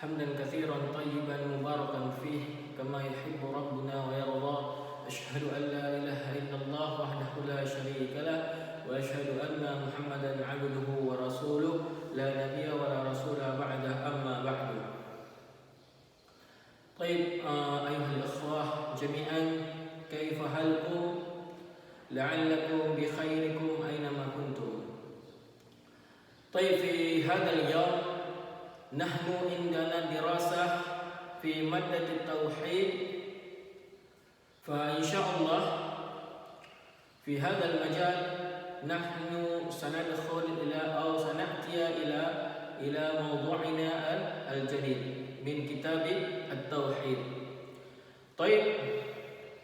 حمدا كثيرا طيبا مباركا فيه كما يحب ربنا ويرضى. أشهد أن لا إله إلا الله وحده لا شريك له وأشهد أن محمدا عبده ورسوله لا نبي ولا رسول بعده أما بعد. طيب أيها الأخوة جميعا كيف حالكم؟ لعلكم بخيركم أينما كنتم. طيب في هذا اليوم نحن عندنا دراسة في مادة التوحيد، فإن شاء الله في هذا المجال نحن سندخل سنأتي إلى موضوعنا الجديد من كتاب التوحيد. طيب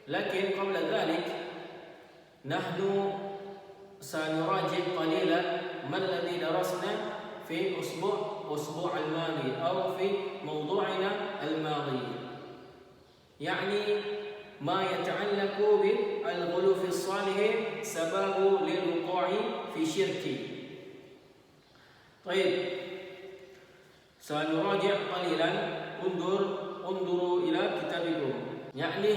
لكن قبل ذلك نحن سنراجع قليلا ما الذي درسنا في أسبوع الماضي أو في موضوعنا الماضي، يعني ما يتعلق بالغلو في الصالحين سبب للوقوع في شرك. طيب سنراجع قليلا. انظروا إلى كتابكم. يعني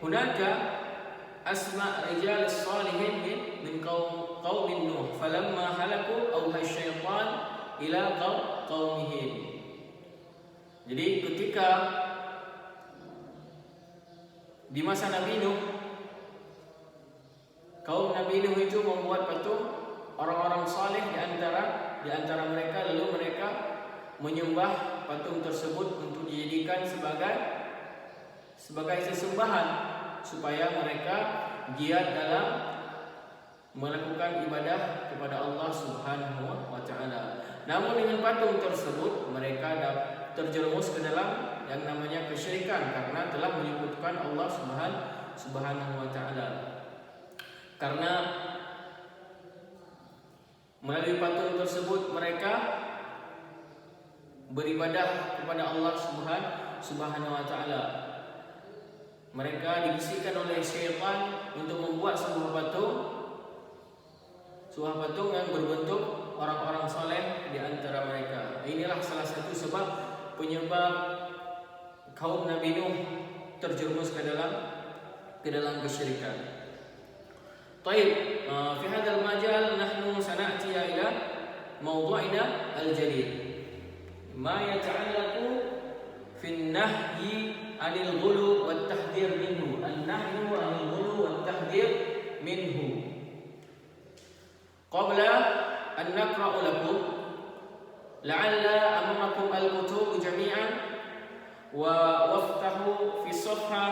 هناك أسماء رجال الصالحين من قوم نوح فلما هلكوا أوحى الشيطان إلى قومهم. Jadi ketika di masa Nabi Nuh, kaum Nabi Nuh itu membuat patung orang-orang saleh di antara mereka, lalu mereka menyembah patung tersebut untuk dijadikan sebagai sesembahan supaya mereka giat dalam melakukan ibadah kepada Allah Subhanahu wa taala. Namun dengan patung tersebut mereka terjerumus ke dalam yang namanya kesyirikan karena telah menyebutkan Allah Subhanahu wa taala. Karena melalui patung tersebut mereka beribadah kepada Allah Subhanahu wa taala. Mereka dibisikkan oleh syaitan untuk membuat sebuah patung yang berbentuk orang-orang saleh di antara mereka. Inilah salah satu sebab penyebab kaum Nabi Nuh terjerumus ke dalam kesyirikan. Baik, fi hadzal majal nahnu sana'ti ila mawdu'ina al-jadid. Ma yata'allaqu fi an-nahyi 'anil ghulu wat tahdhir minhu. An-nahyu 'anil ghulu wat tahdhir minhu. Qabla an naqra'u lakum la'alla amamakum al-kutub jami'an wa waftahu fi safha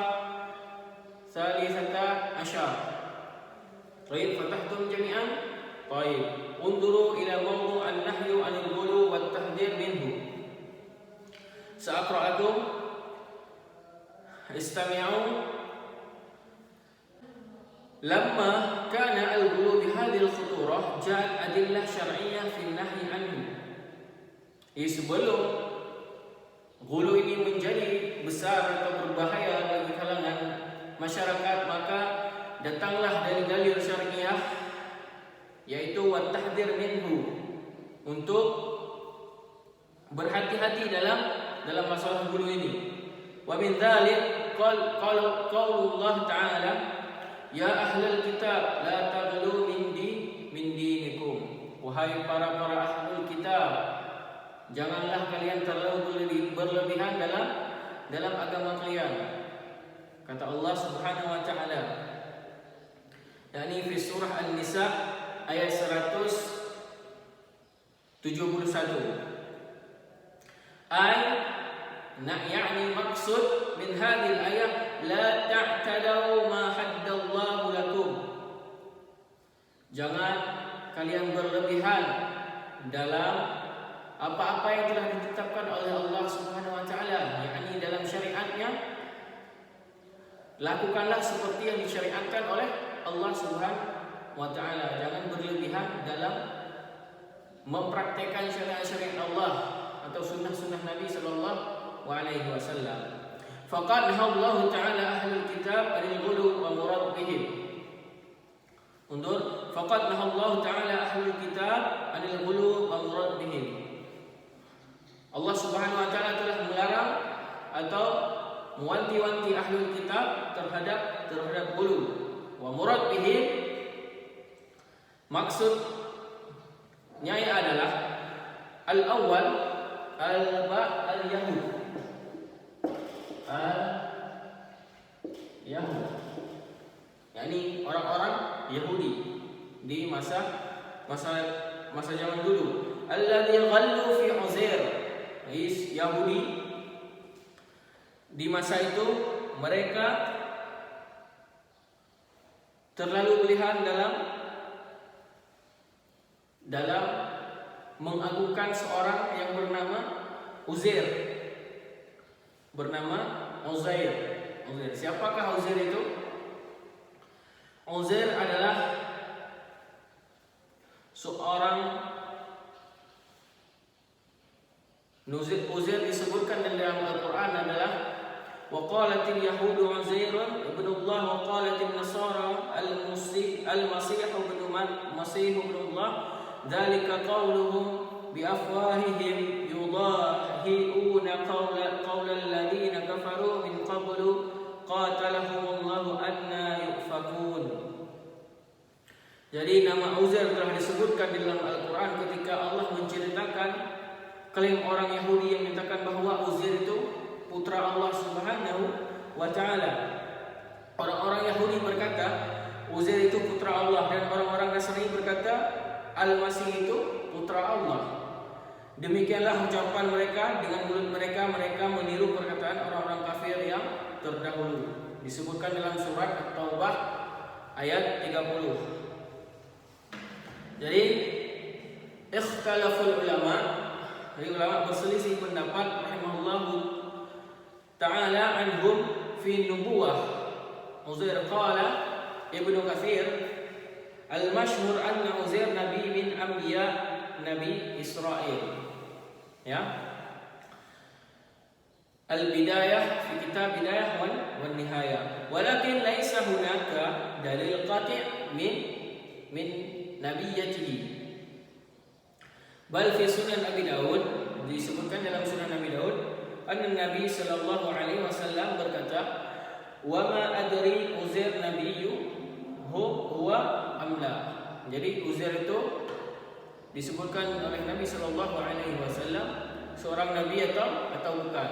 13. Baik, fatahtum jami'an. Baik, unzuru ila mawdu' an-nahyu 'anil ghulu wat tahdhir minhu. Sa'aqra'akum istami'u. Lamma kana al-ghulu bihadhihi al-khuturah ja'at adillah syar'iyyah fi an-nahyi 'anhu. Sebelum ghulu ini menjadi besar atau berbahaya bagi kalangan masyarakat, maka datanglah dalil-dalil syariah yaitu wat tahdhir minhu, untuk berhati-hati dalam masalah ghulu ini. Wa min dzalik qala qaulullah ta'ala ya ahlal kitab la taghlu min dinikum. Wahai para ahlul kitab, janganlah kalian terlalu berlebihan dalam agama kalian. Kata Allah Subhanahu wa taala, yakni fi surah An-Nisa ayat 171. Yani maksud min hadhihi al-ayah la ta'tadu ma haddallahu lakum. Jangan kalian berlebihan dalam apa-apa yang telah ditetapkan oleh Allah Subhanahu wa taala, yakni dalam syariatnya. Lakukanlah seperti yang disyariatkan oleh Allah Subhanahu wa taala. Jangan berlebihan dalam mempraktikkan syariat Allah atau sunnah Nabi sallallahu alaihi wasallam. Faqad nahallahu ta'ala ahlul kitab anil ghulu wa murad bihim. Undur, faqad nahallahu ta'ala ahlul kitab anil ghulu wal murad bihim. Allah Subhanahu wa taala telah melarang atau mewanti-wanti ahlul kitab terhadap ghulu. Wa murad bihim maksudnya adalah al-awwal al-yahud. Al-yahud yakni orang-orang Yahudi di masa zaman dulu. Alladzi ghallu fi Uzair. Yahudi di masa itu mereka terlalu berlebihan dalam mengagungkan seorang yang bernama Uzair. Uzair. Siapakah Uzair itu? Uzair adalah seorang Uzair disebutkan dalam Al-Quran adalah waqalatil yahudu Uzairun ibnullah wa qalatil nasara al-masih ibnullah dzalika qauluhum bi afwahihim yudahiuna qaulal ladina kafaru min qablu qatalahumullahu anna yufakun. Jadi nama Uzair telah disebutkan di dalam Al-Quran ketika Allah menceritakan klaim orang Yahudi yang menyatakan bahwa Uzair itu putra Allah Subhanahu wa taala. Orang-orang Yahudi berkata Uzair itu putra Allah, dan orang-orang Nasrani berkata Al-Masih itu putra Allah. Demikianlah ucapan mereka, dengan mulut mereka meniru perkataan orang-orang kafir yang terdahulu. Disebutkan dalam surat At-Taubah ayat 30. Jadi ikhtalaful ulama, berselisih pendapat rahimahullahu ta'ala anhum fi nubuwah Uzair. Qala Ibnu Katsir al-mashhur anna Uzair nabi min anbiya Nabi Israel. Ya. Al-bidayah fi kitab bidayah wan nihayah. Walakin laisa hunaka dalil qati' min nabiyyatihi. Bal fi sunan Abi Daud, disebutkan dalam sunan Abi Daud, anna Nabi sallallahu alaihi wasallam berkata, "Wa ma adri Uzair nabiyyu huwa amla." Jadi Uzair itu disebutkan oleh Nabi sallallahu alaihi wasallam seorang nabi atau bukan.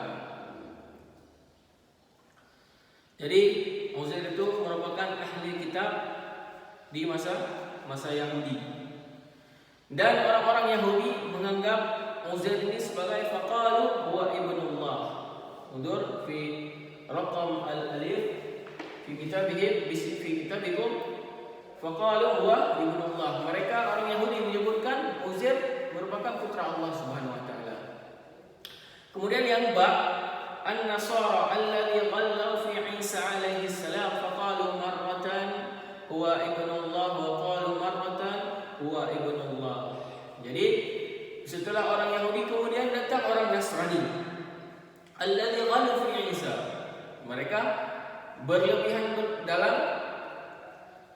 Jadi Uzair itu merupakan ahli kitab di masa Yahudi. Dan orang-orang Yahudi menganggap Uzair ini sebagai faqalu huwa ibnullah. Undur fi raqam al-alif fi kitabihim fi kitabikum faqalu huwa ibnullah. Mereka orang Yahudi menyebutkan Uzair merupakan putra Allah Subhanahu wa taala. Kemudian yang ba an-nasara alladhi ghallu fi Isa alaihi salam faqalu marratan huwa ibnullah wa qalu marratan huwa ibnullah. Jadi setelah orang Yahudi kemudian datang orang Nasrani. Alladzi ghalu fi Isa. Mereka berlebihan dalam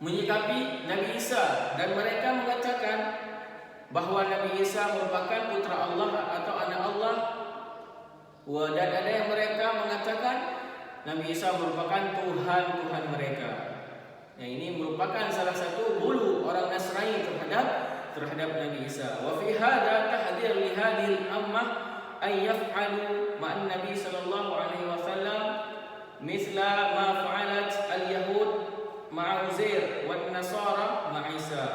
menyikapi Nabi Isa, dan mereka mengatakan bahwa Nabi Isa merupakan putra Allah atau anak Allah. Dan ada yang mereka mengatakan Nabi Isa merupakan Tuhan mereka. Yang ini merupakan salah satu ghulu orang Nasrani terhadap Nabi Isa. Wa fi hadha tahdhir li hadhihi al-ummah ay yaf'alu ma'an Nabi sallallahu alaihi wasallam mithla ma fa'alat al-yahud ma'a Uzair wan nasara ma'a Isa.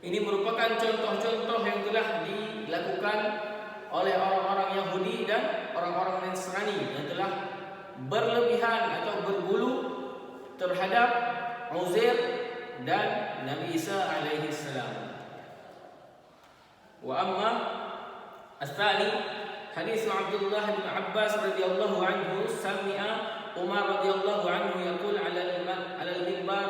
Ini merupakan contoh-contoh yang telah dilakukan oleh orang-orang Yahudi dan orang-orang Nasrani yang telah berlebihan atau berghulu terhadap Uzair dan Nabi Isa alaihi salam. Wa amma as-tsani hadis Abdullah bin Abbas radhiyallahu anhu sami'a Umar radhiyallahu anhu yaqul 'ala al-minbar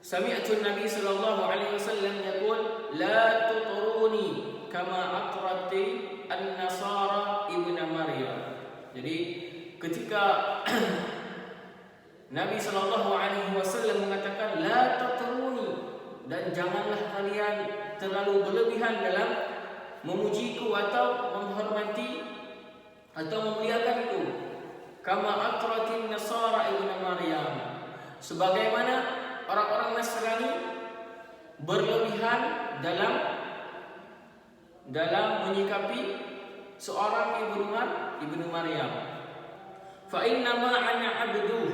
sami'tu an-nabi sallallahu alaihi wasallam yaqul la tutruni kama aqrati an-nasara ibnu Maryam. Jadi ketika Nabi sallallahu alaihi wasallam mengatakan la tatruni, dan janganlah kalian terlalu berlebihan dalam memujiku atau menghormati atau memuliakanku. Kama atratin Nasara ibnu Maryam, sebagaimana orang-orang Nasrani berlebihan dalam menyikapi seorang ibnu Maryam. Fa innama ana abduh,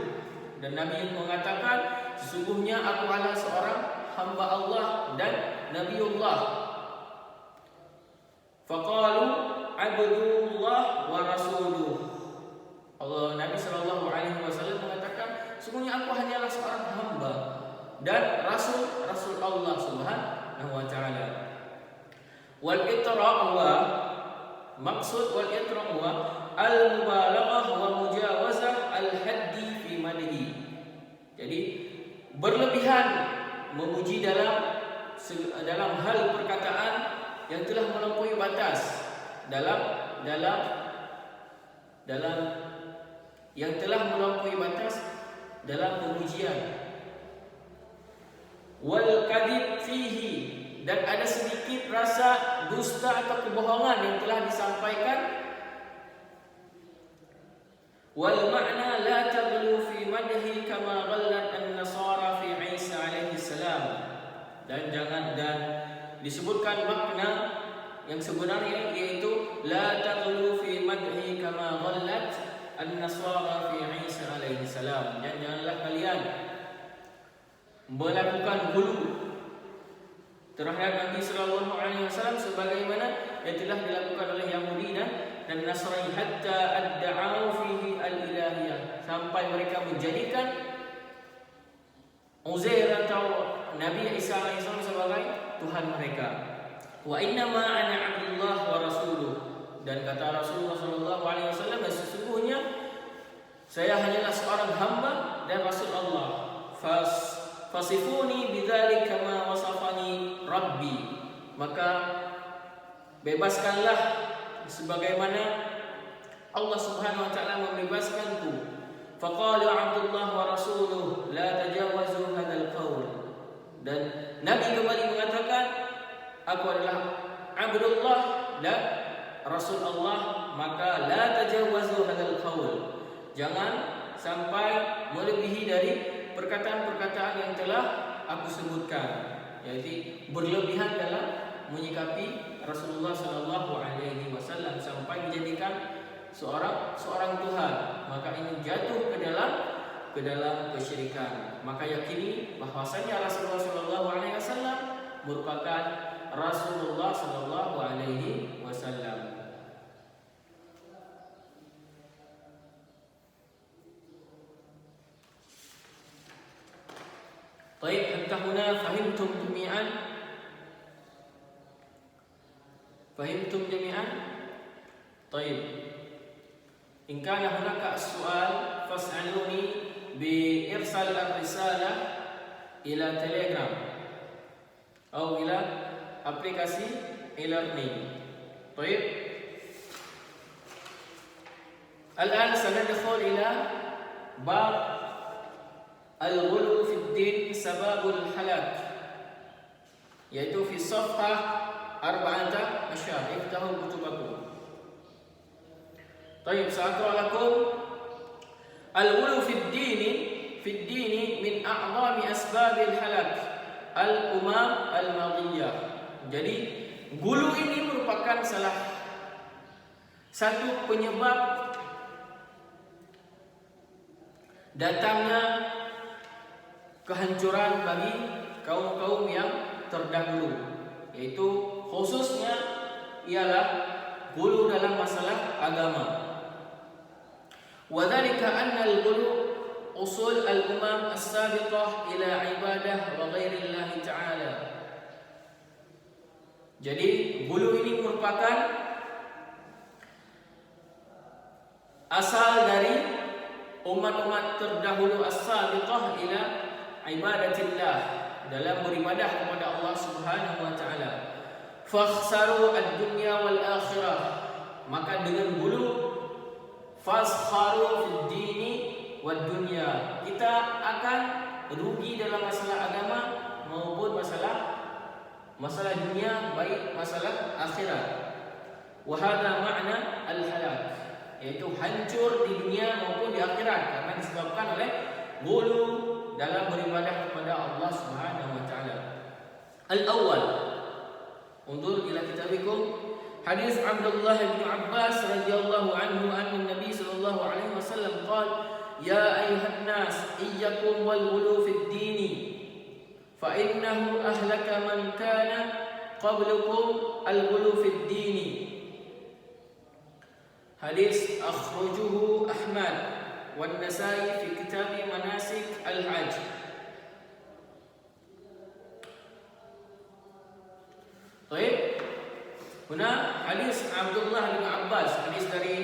dan Nabi mengatakan sesungguhnya aku adalah seorang hamba Allah dan Nabiullah. Faqalu abdullah wa rasuluh. Nabi sallallahu alaihi wasallam mengatakan sesungguhnya aku hanyalah seorang hamba dan rasul Allah Subhanahu wa taala. Wal itra' wa maksud wal itra' wa al mubalaghah wa mujawazah al haddi fi madhi. Jadi berlebihan memuji dalam hal perkataan yang telah melampaui batas, dalam yang telah melampaui batas dalam pemujian. Wal kadhib fihi, dan ada sedikit rasa dusta atau kebohongan yang telah disampaikan. Wal makna la taghlu fi madhi kama ghallat an-nasara fi Isa alaihi salam, dan disebutkan makna yang sebenarnya, yaitu la taghlu fi madhi kama ghallat an-nasara fi Isa alaihi salam, dan janganlah kalian melakukan ghulu terhadap Nabi sallallahu alaihi wasallam sebagaimana yang telah dilakukan oleh Yahudi dan Nasrani, hatta adda'u fihi al-ilahiyah, sampai mereka menjadikan Uzair atau Nabi Isa alaihissalam sebagai Tuhan mereka. Wa inna ma ana abdullah wa rasuluh, dan kata Rasulullah sallallahu alaihi wasallam, sesungguhnya saya hanyalah seorang hamba dan rasul Allah. Fasifuni bidzalika kama wasafani rabbi, maka bebaskanlah sebagaimana Allah Subhanahu wa taala membebaskanku. Faqala Abdullah wa rasuluh la tajawazu hadzal qaul, dan Nabi kembali mengatakan aku adalah Abdullah dan Rasul Allah, maka la tajawazu hadzal qaul, jangan sampai melebihi dari perkataan-perkataan yang telah aku sebutkan, yaitu berlebihan dalam menyikapi Rasulullah sallallahu alaihi wasallam sampai menjadikan seorang Tuhan, maka ini jatuh ke dalam kesyirikan. Maka yakini bahwasanya Rasulullah sallallahu alaihi wasallam merupakan Rasulullah sallallahu alaihi wasallam. Baik, hatta huna fahimtum jami'an? Fahimtum jami'an? Baik. In kana hunaka as-su'al fas'aluni bi irsal ar-risalah ila Telegram atau ila aplikasi e-learning. Baik. Al-an sanadkhul ila bab al-ghulu fi ad-din sababul halak, yaitu fi safhah 14. Iftahu kutubakum. Baik, sa'aqra lakum al-ghulu fi ad-din min a'zami asbabil halak al-umam al-madiyah. Jadi gulu ini merupakan salah satu penyebab datangnya kehancuran bagi kaum-kaum yang terdahulu, yaitu khususnya ialah gulu dalam masalah agama. Wa dzalika anna al-ghulu usul al-umam as-sabiqah ila ibadah wa ghairi Allah ta'ala. Jadi gulu ini merupakan asal dari umat-umat terdahulu as-sabiqah ila ibadatillah, dalam beribadah kepada Allah Subhanahu wa taala. Fakhsaru ad-dunya wal akhirah, maka dengan gulu faskharu fid dini wad dunya, kita akan rugi dalam masalah agama maupun masalah masalah dunia baik masalah akhirat. Wa hadha ma'na al-halak, yaitu hancur di dunia maupun di akhirat karena disebabkan oleh ghulu dalam beribadah kepada Allah Subhanahu wa taala. Al-awwal, undur ila kitabikum, hadis Abdullah bin Abbas radhiyallahu anhu anna Nabi sallallahu alaihi wasallam qala ya ayuhan nas iyyakum wal ghulu fid din fa innahu ahlaka man kana qablakum al ghulu fid din. Hadis akhrajahu Ahmad wan Nasa'i fi kitab manasik al-hajj. Baik, huna hadis Abdullah bin Abbas, hadis dari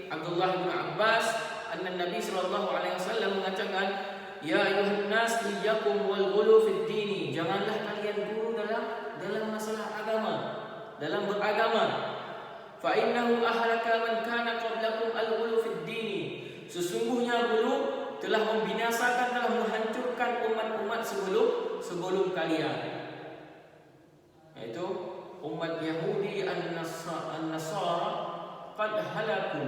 Abdullah bin Abbas, anna Nabi sallallahu alaihi wasallam mengatakan, ya ayuhan nas iyyakum wal ghulu fid din, janganlah kalian gulu dalam masalah agama, dalam beragama. Fa innahu ahlaka man kana qablakum al ghulu fid din, sesungguhnya ghulu telah membinasakan, telah menghancurkan umat-umat sebelum kalian, yaitu umat Yahudi an-Nasara qad halaku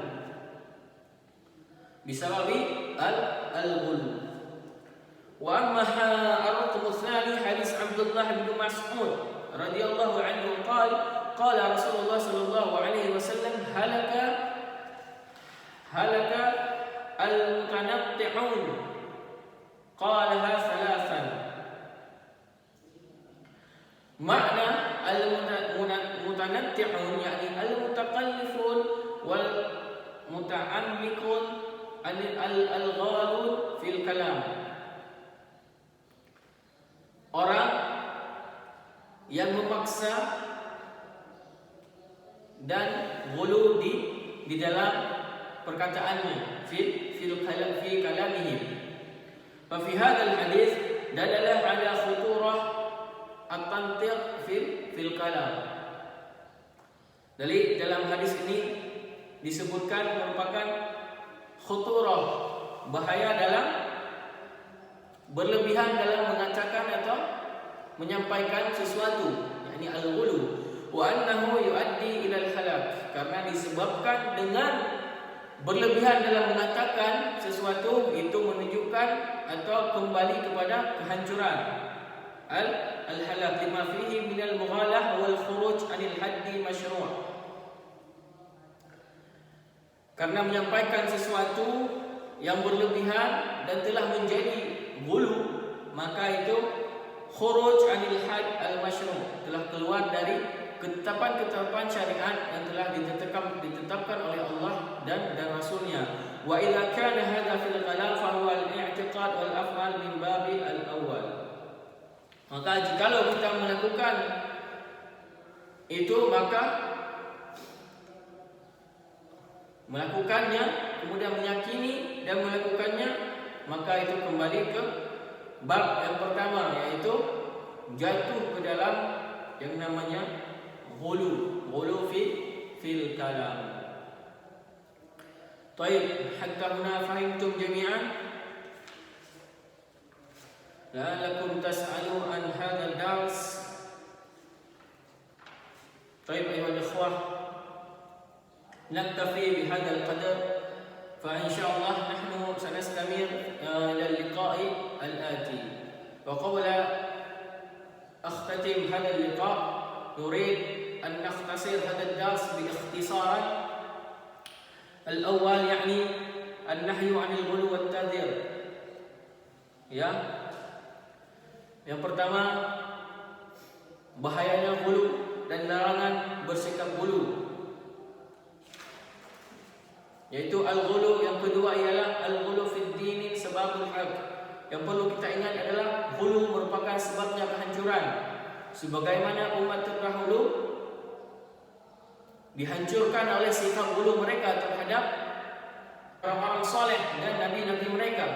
bisababi al-ghulu. Wa amma ar-raqm ats-tsani hadis Abdullah bin Mas'ud radhiyallahu anhu qala Rasulullah sallallahu alaihi wasallam halaka al-mutanatti'un qalaha thalathan. Makna al-mutanatti'un yakni al-mutakallifun wal muta'ammikun al-ghalun fil kalam, orang yang memaksa dan ghulu di dalam perkataannya fi kalamihim. Fa fi hadzal hadis dalalah ala khuturah at-tantiq fil kalam. Dari dalam hadis ini disebutkan merupakan khuturah, bahaya dalam berlebihan dalam mengatakan atau menyampaikan sesuatu, yakni al-ghulu, wa annahu yuaddi ila al-halak, karena disebabkan dengan berlebihan dalam mengatakan sesuatu itu menunjukkan atau kembali kepada kehancuran. Al-halak lima fihi min al-mughalah wal khuruj anil haddi masyru'. Karena menyampaikan sesuatu yang berlebihan dan telah menjadi ghulu, maka itu khuruj anil hadd al-masyru', telah keluar dari ketetapan-ketetapan syariat yang telah ditetapkan oleh Allah dan Rasulnya. Wa idza kana hadza fil kalam fa huwa al-i'tiqad wal af'al min babi al-awwal. Maka jikalau kita melakukan itu, maka melakukannya kemudian meyakini dan melakukannya, maka itu kembali ke bab yang pertama, yaitu jatuh ke dalam yang namanya ghulu fil kalam. Baik, hatta huna fahimtum jami'an? La'allakum tas'alu an hadzal dars. Baik ayuhal ikhwah, naktafi bihadzal qadar, fa insyaallah nahnu sanastamir ila al-liqa'i al-ati. Wa qabla akhtatim hadha al-liqa' nurid an nakhtasir hadha ad-dars bi ikhtisar. Al-awwal yani an-nahyu 'anil ghulu wat tadhir. Ya. Yang pertama, bahayanya ghulu dan larangan bersikap ghulu, yaitu al-ghulu. Yang kedua ialah al-ghulu fid din sebabul haq. Yang perlu kita ingat adalah ghulu merupakan sebabnya kehancuran, sebagaimana umat terdahulu dihancurkan oleh sikap ghulu mereka terhadap orang-orang soleh dan nabi-nabi mereka,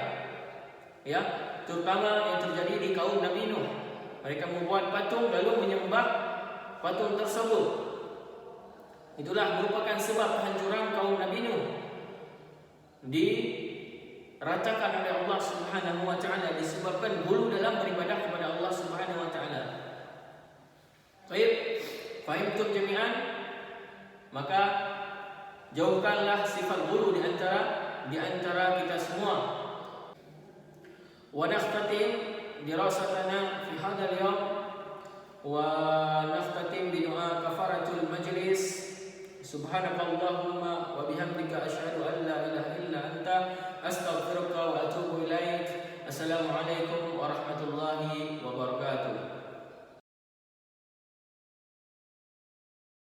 ya, terutama yang terjadi di kaum Nabi Nuh. Mereka membuat patung lalu menyembah patung tersebut. Itulah merupakan sebab kehancuran kaum Nabi Nuh, diratakan oleh Allah Subhanahu wa taala disebabkan ghulu dalam beribadah kepada Allah Subhanahu wa taala. Fahimtum jami'an? Maka jauhkanlah sifat ghulu di antara kita semua. Wa nakhtatim dirasatana fi hadzal yawm wa nakhtatim bi du'a kafaratul majlis. Subhanakallahumma wa bihamdika asyhadu an la ilaha illa anta astaghfiruka wa atubu ilaik. Assalamualaikum warahmatullahi wabarakatuh.